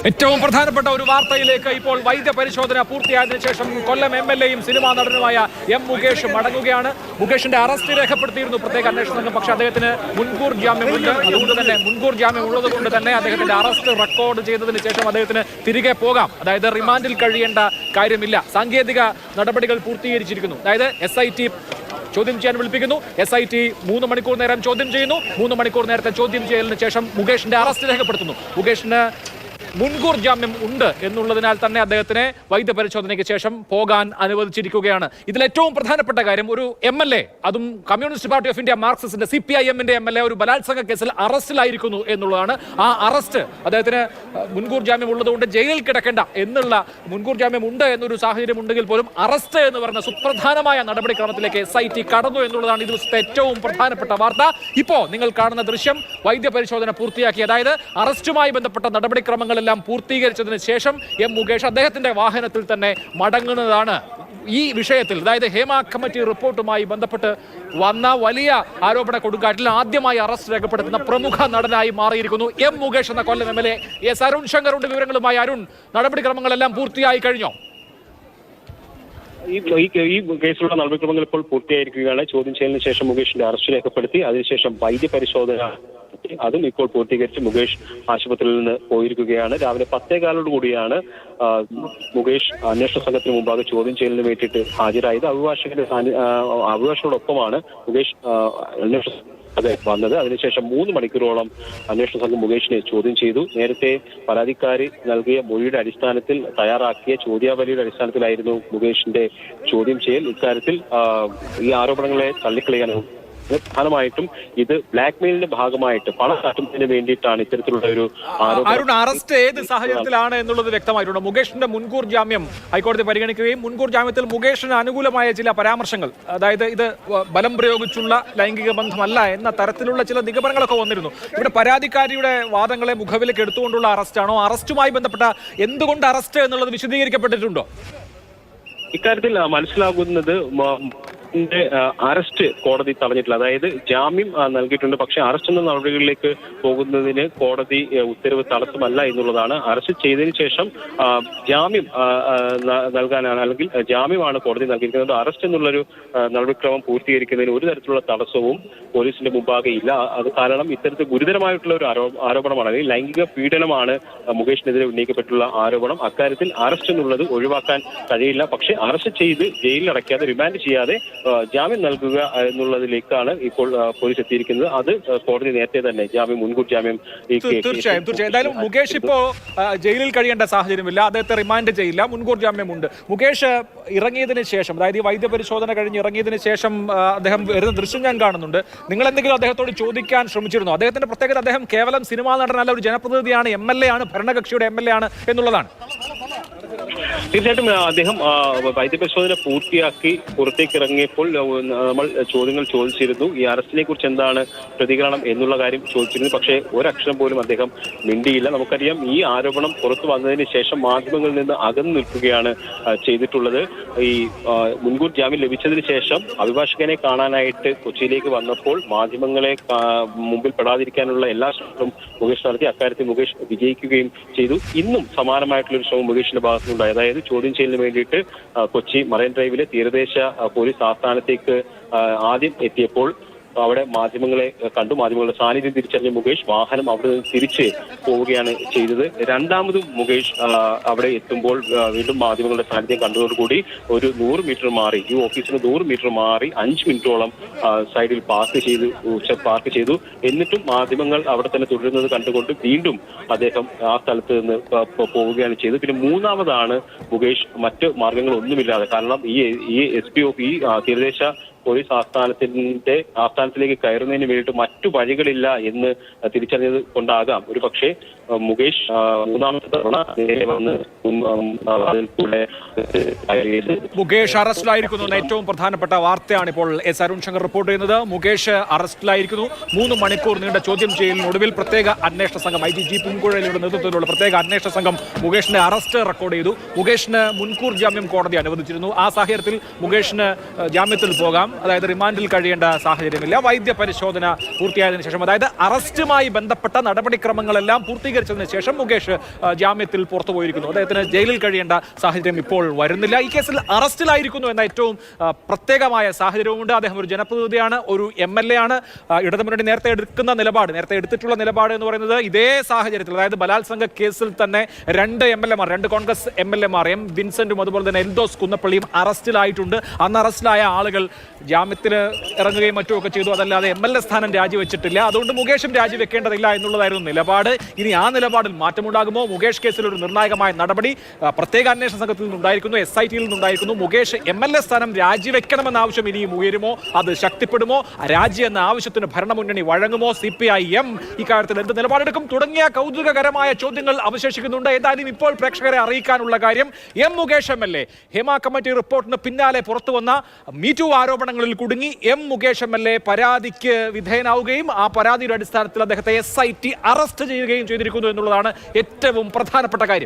ഏറ്റവും പ്രധാനപ്പെട്ട ഒരു വാർത്തയിലേക്ക് ഇപ്പോൾ വൈദ്യ പരിശോധന പൂർത്തിയായതിനു ശേഷം കൊല്ലം എംഎൽഎയും സിനിമാ നടനുമായ എം മുകേഷ് മടങ്ങുകയാണ്. മുകേഷിന്റെ അറസ്റ്റ് രേഖപ്പെടുത്തിയിരുന്നു പ്രത്യേക അന്വേഷണ സംഘം. പക്ഷേ അദ്ദേഹത്തിന് മുൻകൂർ ജാമ്യമുണ്ട്. അതുകൊണ്ട് തന്നെ മുൻകൂർ ജാമ്യം ഉള്ളത് കൊണ്ട് തന്നെ അദ്ദേഹത്തിന്റെ അറസ്റ്റ് റെക്കോർഡ് ചെയ്തതിന് ശേഷം അദ്ദേഹത്തിന് തിരികെ പോകാം. അതായത് റിമാൻഡിൽ കഴിയേണ്ട കാര്യമില്ല. സാങ്കേതിക നടപടികൾ പൂർത്തീകരിച്ചിരിക്കുന്നു. അതായത് SIT ചോദ്യം ചെയ്യാൻ വിളിപ്പിക്കുന്നു. SIT 3 മണിക്കൂർ നേരം ചോദ്യം ചെയ്യുന്നു. 3 മണിക്കൂർ നേരത്തെ ചോദ്യം ചെയ്യലിന് ശേഷം മുകേഷിന്റെ അറസ്റ്റ് രേഖപ്പെടുത്തുന്നു. മുകേഷിന് മുൻകൂർ ജാമ്യം ഉണ്ട് എന്നുള്ളതിനാൽ തന്നെ അദ്ദേഹത്തിനെ വൈദ്യപരിശോധനയ്ക്ക് ശേഷം പോകാൻ അനുവദിച്ചിരിക്കുകയാണ്. ഇതിൽ ഏറ്റവും പ്രധാനപ്പെട്ട കാര്യം, ഒരു MLA, അതും കമ്മ്യൂണിസ്റ്റ് പാർട്ടി ഓഫ് ഇന്ത്യ മാർക്സിസ്റ്റിന്റെ CPIM-ന്റെ MLA ഒരു ബലാത്സംഗ കേസിൽ അറസ്റ്റിലായിരിക്കുന്നു എന്നുള്ളതാണ്. ആ അറസ്റ്റ് അദ്ദേഹത്തിന് മുൻകൂർ ജാമ്യം ഉള്ളതുകൊണ്ട് ജയിലിൽ കിടക്കേണ്ട എന്നുള്ള മുൻകൂർ ജാമ്യം ഉണ്ട് എന്നൊരു സാഹചര്യം ഉണ്ടെങ്കിൽ പോലും അറസ്റ്റ് എന്ന് പറഞ്ഞ സുപ്രധാനമായ നടപടിക്രമത്തിലേക്ക് SIT കടന്നു എന്നുള്ളതാണ് ഈ ദിവസത്തെ ഏറ്റവും പ്രധാനപ്പെട്ട വാർത്ത. ഇപ്പോ നിങ്ങൾ കാണുന്ന ദൃശ്യം വൈദ്യപരിശോധന പൂർത്തിയാക്കി, അതായത് അറസ്റ്റുമായി ബന്ധപ്പെട്ട നടപടിക്രമങ്ങൾ എല്ലാം പൂർത്തീകരിച്ചതിന് ശേഷം എം മുകേഷ് അദ്ദേഹത്തിന്റെ വാഹനത്തിൽ തന്നെ മടങ്ങുന്നതാണ്. ഈ വിഷയത്തിൽ, അതായത് ഹേമ കമ്മിറ്റി റിപ്പോർട്ടുമായി ബന്ധപ്പെട്ട് വന്ന വലിയ ആരോപണ കൊടുങ്കാറ്റിൽ ആദ്യമായി അറസ്റ്റ് രേഖപ്പെടുത്തുന്ന പ്രമുഖ നടനായി മാറിയിരിക്കുന്നു എം മുകേഷ് എന്ന കൊല്ലം MLA. അരുൺ ശങ്കറുണ്ട് വിവരങ്ങളുമായി. അരുൺ, നടപടിക്രമങ്ങളെല്ലാം പൂർത്തിയായി കഴിഞ്ഞോ? ഈ കേസിലുള്ള നടപടിക്രമങ്ങൾ ഇപ്പോൾ പൂർത്തിയായിരിക്കുകയാണ്. ചോദ്യം ചെയ്യലിന് ശേഷം മുകേഷിന്റെ അറസ്റ്റ് രേഖപ്പെടുത്തി അതിനുശേഷം വൈദ്യപരിശോധന അതും ഇപ്പോൾ പൂർത്തീകരിച്ച് മുകേഷ് ആശുപത്രിയിൽ നിന്ന് പോയിരിക്കുകയാണ്. രാവിലെ 10:15 കൂടിയാണ് മുകേഷ് അന്വേഷണ സംഘത്തിന് മുമ്പാകെ ചോദ്യം ചെയ്യലിന് വേണ്ടിയിട്ട് ഹാജരായത്. അഭിഭാഷകരോടൊപ്പമാണ് മുകേഷ് അന്വേഷണ വന്നത്. അതിനുശേഷം 3 മണിക്കൂറോളം അന്വേഷണ സംഘം മുകേഷിനെ ചോദ്യം ചെയ്തു. നേരത്തെ പരാതിക്കാരി നൽകിയ മൊഴിയുടെ അടിസ്ഥാനത്തിൽ തയ്യാറാക്കിയ ചോദ്യാവലിയുടെ അടിസ്ഥാനത്തിലായിരുന്നു മുകേഷിന്റെ ചോദ്യം ചെയ്യൽ. ഇക്കാര്യത്തിൽ ഈ ആരോപണങ്ങളെ തള്ളിക്കളയാനും പ്രധാനമായിട്ടും ഇത് ബ്ലാക്ക്മെയിലിന്റെ ഭാഗമായിട്ട് പണം തട്ടുന്നതിന് വേണ്ടിയിട്ടാണ് ഇത്തരത്തിലുള്ള ഒരു ആരോപണം. അറസ്റ്റ് ഏത് സാഹചര്യത്തിലാണ് എന്നുള്ളത് വ്യക്തമായിട്ടുണ്ട്. മുകേഷിന്റെ മുൻകൂർ ജാമ്യം ഹൈക്കോടതി പരിഗണിക്കുകയും മുൻകൂർ ജാമ്യത്തിൽ മുകേഷിന് അനുകൂലമായ ചില പരാമർശങ്ങൾ, അതായത് ഇത് ബലം പ്രയോഗിച്ചുള്ള ലൈംഗിക ബന്ധമല്ല എന്ന തരത്തിലുള്ള ചില നിഗമനങ്ങളൊക്കെ വന്നിരുന്നു. ഇവിടെ പരാതിക്കാരിയുടെ വാദങ്ങളെ മുഖവിലേക്ക് എടുത്തുകൊണ്ടുള്ള അറസ്റ്റാണോ? അറസ്റ്റുമായി ബന്ധപ്പെട്ട എന്തുകൊണ്ട് അറസ്റ്റ് എന്നുള്ളത് വിശദീകരിക്കപ്പെട്ടിട്ടുണ്ടോ? ഇക്കാര്യത്തിൽ മനസ്സിലാകുന്നത് അറസ്റ്റ് കോടതി തടഞ്ഞിട്ടില്ല. അതായത് ജാമ്യം നൽകിയിട്ടുണ്ട്, പക്ഷേ അറസ്റ്റ് എന്ന നടപടികളിലേക്ക് പോകുന്നതിന് കോടതി ഉത്തരവ് തടസ്സമല്ല എന്നുള്ളതാണ്. അറസ്റ്റ് ചെയ്തതിനു ശേഷം ജാമ്യം നൽകാനാണ്, അല്ലെങ്കിൽ ജാമ്യമാണ് കോടതി നൽകിയിരിക്കുന്നത്. അറസ്റ്റ് എന്നുള്ളൊരു നടപടിക്രമം പൂർത്തീകരിക്കുന്നതിന് ഒരു തരത്തിലുള്ള തടസ്സവും പോലീസിന്റെ മുമ്പാകെ ഇല്ല. അത് കാരണം ഇത്തരത്തിൽ ഗുരുതരമായിട്ടുള്ള ഒരു ആരോപണമാണ്, അല്ലെങ്കിൽ ലൈംഗിക പീഡനമാണ് മുകേഷിനെതിരെ ഉന്നയിക്കപ്പെട്ടുള്ള ആരോപണം. അക്കാര്യത്തിൽ അറസ്റ്റ് എന്നുള്ളത് ഒഴിവാക്കാൻ കഴിയില്ല. പക്ഷേ അറസ്റ്റ് ചെയ്ത് ജയിലിൽ അടയ്ക്കാതെ, റിമാൻഡ് ചെയ്യാതെ ജാമ്യം നൽകുക എന്നുള്ളതിലേക്കാണ് ഇപ്പോൾ പോലീസ് എത്തിയിരിക്കുന്നത്. അത് കോടതി നേരത്തെ തന്നെ മുൻകൂർ ജാമ്യം തീർച്ചയായും. എന്തായാലും മുകേഷ് ഇപ്പോ ജയിലിൽ കഴിയേണ്ട സാഹചര്യമില്ല, അദ്ദേഹത്തെ റിമാൻഡ് ചെയ്യില്ല, മുൻകൂർ ജാമ്യമുണ്ട്. മുകേഷ് ഇറങ്ങിയതിന് ശേഷം, അതായത് ഈ വൈദ്യപരിശോധന കഴിഞ്ഞ് ഇറങ്ങിയതിന് ശേഷം അദ്ദേഹം വരുന്ന ദൃശ്യം ഞാൻ കാണുന്നുണ്ട്. നിങ്ങൾ എന്തെങ്കിലും അദ്ദേഹത്തോട് ചോദിക്കാൻ ശ്രമിച്ചിരുന്നു? അദ്ദേഹത്തിന്റെ പ്രത്യേകത, അദ്ദേഹം കേവലം സിനിമാ നടനല്ല, ഒരു ജനപ്രതിനിധിയാണ്, MLA ആണ്, ഭരണകക്ഷിയുടെ MLA ആണ് എന്നുള്ളതാണ്. തീർച്ചയായിട്ടും അദ്ദേഹം വൈദ്യപരിശോധന പൂർത്തിയാക്കി പുറത്തേക്ക് ഇറങ്ങിയപ്പോൾ നമ്മൾ ചോദ്യങ്ങൾ ചോദിച്ചിരുന്നു. ഈ അറസ്റ്റിനെ കുറിച്ച് എന്താണ് പ്രതികരണം എന്നുള്ള കാര്യം ചോദിച്ചിരുന്നു. പക്ഷേ ഒരക്ഷരം പോലും അദ്ദേഹം മിണ്ടിയില്ല. നമുക്കറിയാം, ഈ ആരോപണം പുറത്തു വന്നതിന് ശേഷം മാധ്യമങ്ങളിൽ നിന്ന് അകന്നു നിൽക്കുകയാണ് ചെയ്തിട്ടുള്ളത്. ഈ മുൻകൂർ ജാമ്യം ലഭിച്ചതിന് ശേഷം അഭിഭാഷകനെ കാണാനായിട്ട് കൊച്ചിയിലേക്ക് വന്നപ്പോൾ മാധ്യമങ്ങളെ മുമ്പിൽ പെടാതിരിക്കാനുള്ള എല്ലാ ശ്രമങ്ങളും മുകേഷ് നടത്തി. അക്കാര്യത്തിൽ മുകേഷ് വിജയിക്കുകയും ചെയ്തു. ഇന്നും സമാനമായിട്ടുള്ള ഒരു ശ്രമം മുകേഷിന്റെ ഭാഗത്തുനിന്നുണ്ടായി. അതായത് ചോദ്യം ചെയ്യലിന് വേണ്ടിയിട്ട് കൊച്ചി മറൈൻ ഡ്രൈവിലെ തീരദേശ പോലീസ് ആസ്ഥാനത്തേക്ക് ആദ്യം എത്തിയപ്പോൾ അവിടെ മാധ്യമങ്ങളെ കണ്ടു. മാധ്യമങ്ങളുടെ സാന്നിധ്യം തിരിച്ചറിഞ്ഞ മുകേഷ് വാഹനം അവിടെ നിന്ന് തിരിച്ച് പോവുകയാണ് ചെയ്തത്. രണ്ടാമതും മുകേഷ് അവിടെ എത്തുമ്പോൾ വീണ്ടും മാധ്യമങ്ങളുടെ സാന്നിധ്യം കണ്ടതോടുകൂടി ഒരു 100 മീറ്റർ മാറി, ഈ ഓഫീസിന് 100 മീറ്റർ മാറി 5 മിനിറ്റോളം സൈഡിൽ പാർക്ക് ചെയ്തു. എന്നിട്ടും മാധ്യമങ്ങൾ അവിടെ തന്നെ തുടരുന്നത് കണ്ടുകൊണ്ട് വീണ്ടും അദ്ദേഹം ആ സ്ഥലത്ത് നിന്ന് പോവുകയാണ് ചെയ്തത്. പിന്നെ മൂന്നാമതാണ് മുകേഷ് മറ്റ് മാർഗങ്ങളൊന്നുമില്ലാതെ, കാരണം ഈ SPO ഈ തീരദേശ പോലീസ് ആസ്ഥാനത്തിലേക്ക് കയറുന്നതിന് വേണ്ടിയിട്ട് മറ്റു വഴികളില്ല എന്ന് തിരിച്ചറിഞ്ഞത് കൊണ്ടാകാം ഒരു പക്ഷേ മുകേഷ് മൂന്നാമത്തെ തവണ വന്ന് മുകേഷ് അറസ്റ്റിലായിരിക്കുന്നു എന്ന ഏറ്റവും പ്രധാനപ്പെട്ട വാർത്തയാണ് ഇപ്പോൾ അരുൺ ശങ്കർ റിപ്പോർട്ട് ചെയ്യുന്നത്. മുകേഷ് അറസ്റ്റിലായിരിക്കുന്നു. 3 മണിക്കൂർ നീണ്ട ചോദ്യം ചെയ്യലിനൊടുവിൽ പ്രത്യേക അന്വേഷണ സംഘം IGG പൂങ്കുഴലിയുടെ നേതൃത്വത്തിലുള്ള പ്രത്യേക അന്വേഷണ സംഘം മുകേഷിന്റെ അറസ്റ്റ് റെക്കോർഡ് ചെയ്തു. മുകേഷിന് മുൻകൂർ ജാമ്യം കോടതി അനുവദിച്ചിരുന്നു. ആ സാഹചര്യത്തിൽ മുകേഷിന് ജാമ്യത്തിൽ പോകാം, അതായത് റിമാൻഡിൽ കഴിയേണ്ട സാഹചര്യമില്ല. വൈദ്യ പരിശോധന പൂർത്തിയായതിനു ശേഷം, അതായത് അറസ്റ്റുമായി ബന്ധപ്പെട്ട നടപടിക്രമങ്ങളെല്ലാം പൂർത്തീകരിച്ചു വിശദീകരിച്ചതിന് ശേഷം മുകേഷ് ജാമ്യത്തിൽ പുറത്തു പോയിരിക്കുന്നു. അദ്ദേഹത്തിന് ജയിലിൽ കഴിയേണ്ട സാഹചര്യം ഇപ്പോൾ വരുന്നില്ല. ഈ കേസിൽ അറസ്റ്റിലായിരിക്കുന്നു എന്ന ഏറ്റവും പ്രത്യേകമായ സാഹചര്യവുമുണ്ട്. അദ്ദേഹം ഒരു ജനപ്രതിനിധിയാണ്, ഒരു MLA ആണ്. ഇടതുമുന്നണി നേരത്തെ എടുത്തിട്ടുള്ള നിലപാട് എന്ന് പറയുന്നത് ഇതേ സാഹചര്യത്തിൽ, അതായത് ബലാത്സംഗ കേസിൽ തന്നെ രണ്ട് കോൺഗ്രസ് MLA മാർ എം വിൻസെന്റും അതുപോലെ തന്നെ എൽദോസ് കുന്നപ്പള്ളിയും അറസ്റ്റിലായിട്ടുണ്ട്. അന്ന് അറസ്റ്റിലായ ആളുകൾ ജാമ്യത്തിന് ഇറങ്ങുകയും മറ്റുമൊക്കെ ചെയ്തു. അതല്ലാതെ MLA സ്ഥാനം രാജിവെച്ചിട്ടില്ല. അതുകൊണ്ട് മുകേഷും രാജിവെക്കേണ്ടതില്ല എന്നുള്ളതായിരുന്നു നിലപാട്. ഇനി ആ നിലപാടിൽ മാറ്റമുണ്ടാകുമോ? മുകേഷ് കേസിൽ ഒരു നിർണായകമായ നടപടി പ്രത്യേക അന്വേഷണ സംഘത്തിൽ നിന്നുണ്ടായിരിക്കുന്നു, SIT-യിൽ നിന്നുണ്ടായിരിക്കുന്നു. മുകേഷ് MLA സ്ഥാനം രാജിവെക്കണമെന്ന ആവശ്യം ഇനിയും ഉയരുമോ? അത് ശക്തിപ്പെടുമോ? രാജി എന്ന ആവശ്യത്തിന് ഭരണമുന്നണി വഴങ്ങുമോ? CPIM ഇക്കാര്യത്തിൽ എന്ത് നിലപാടെടുക്കും തുടങ്ങിയ കൗതുകകരമായ ചോദ്യങ്ങൾ അവശേഷിക്കുന്നുണ്ട്. ഏതായാലും ഇപ്പോൾ പ്രേക്ഷകരെ അറിയിക്കാനുള്ള കാര്യം, മുകേഷ് MLA ഹേമ കമ്മിറ്റി റിപ്പോർട്ടിന് പിന്നാലെ പുറത്തു വന്ന മീറ്റു ആരോപണങ്ങളിൽ കുടുങ്ങി മുകേഷ് MLA പരാതിക്ക് വിധേയനാവുകയും ആ പരാതിയുടെ അടിസ്ഥാനത്തിൽ അദ്ദേഹത്തെ SIT അറസ്റ്റ് ചെയ്യുകയും ചെയ്തിരിക്കുന്നു എന്നുള്ളതാണ് ഏറ്റവും പ്രധാനപ്പെട്ട കാര്യം.